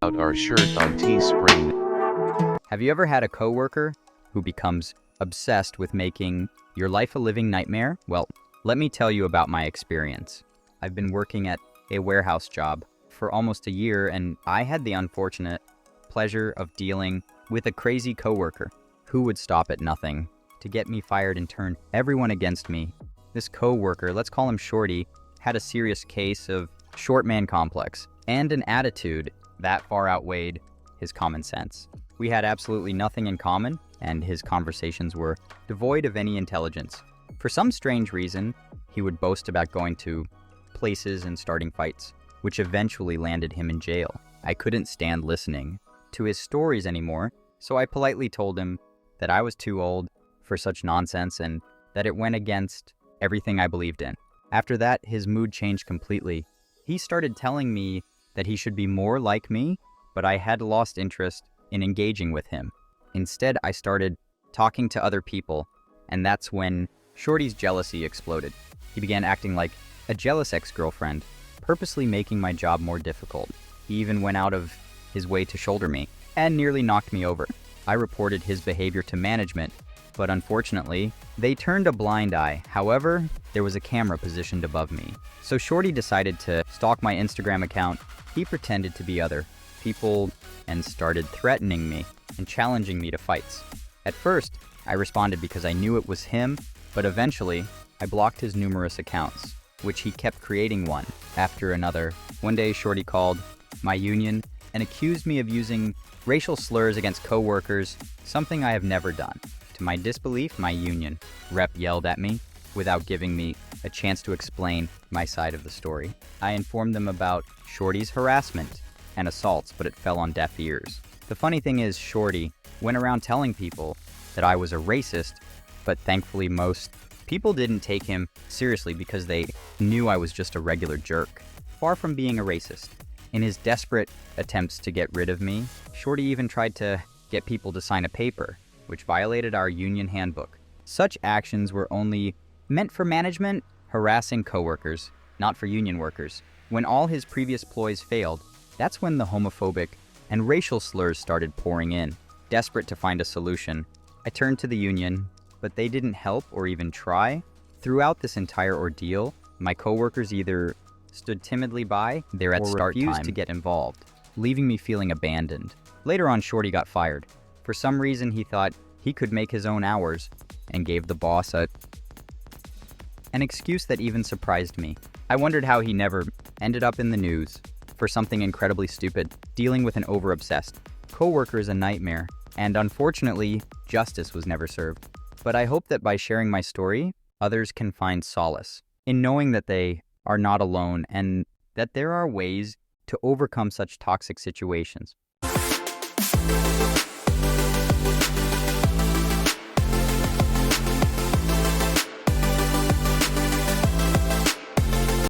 out our shirt on Tespring. Have you ever had a coworker who becomes obsessed with making your life a living nightmare? Well, let me tell you about my experience. I've been working at a warehouse job for almost a year, and I had the unfortunate pleasure of dealing with a crazy coworker who would stop at nothing to get me fired and turn everyone against me. This coworker, let's call him Shorty, had a serious case of short man complex and an attitude that far outweighed his common sense. We had absolutely nothing in common, and his conversations were devoid of any intelligence. For some strange reason, he would boast about going to places and starting fights, which eventually landed him in jail. I couldn't stand listening to his stories anymore, so I politely told him that I was too old for such nonsense and that it went against everything I believed in. After that, his mood changed completely. He started telling me that he should be more like me, but I had lost interest in engaging with him. Instead, I started talking to other people, and that's when Shorty's jealousy exploded. He began acting like a jealous ex-girlfriend, purposely making my job more difficult. He even went out of his way to shoulder me and nearly knocked me over. I reported his behavior to management, but unfortunately, they turned a blind eye. However, there was a camera positioned above me. So Shorty decided to stalk my Instagram account. He pretended to be other people and started threatening me and challenging me to fights. At first, I responded because I knew it was him, but eventually, I blocked his numerous accounts, which he kept creating one after another. One day, Shorty called my union and accused me of using racial slurs against coworkers, something I have never done. To my disbelief, my union rep yelled at me without giving me a chance to explain my side of the story. I informed them about Shorty's harassment and assaults, but it fell on deaf ears. The funny thing is, Shorty went around telling people that I was a racist, but thankfully most people didn't take him seriously because they knew I was just a regular jerk. Far from being a racist. In his desperate attempts to get rid of me, Shorty even tried to get people to sign a paper, which violated our union handbook. Such actions were only meant for management, harassing coworkers, not for union workers. When all his previous ploys failed, that's when the homophobic and racial slurs started pouring in. Desperate to find a solution, I turned to the union, but they didn't help or even try. Throughout this entire ordeal, my coworkers either stood timidly by or refused to get involved, leaving me feeling abandoned. Later on, Shorty got fired. For some reason, he thought he could make his own hours and gave the boss an excuse that even surprised me. I wondered how he never ended up in the news for something incredibly stupid. Dealing with an over-obsessed coworker is a nightmare, and unfortunately, justice was never served. But I hope that by sharing my story, others can find solace in knowing that they are not alone and that there are ways to overcome such toxic situations.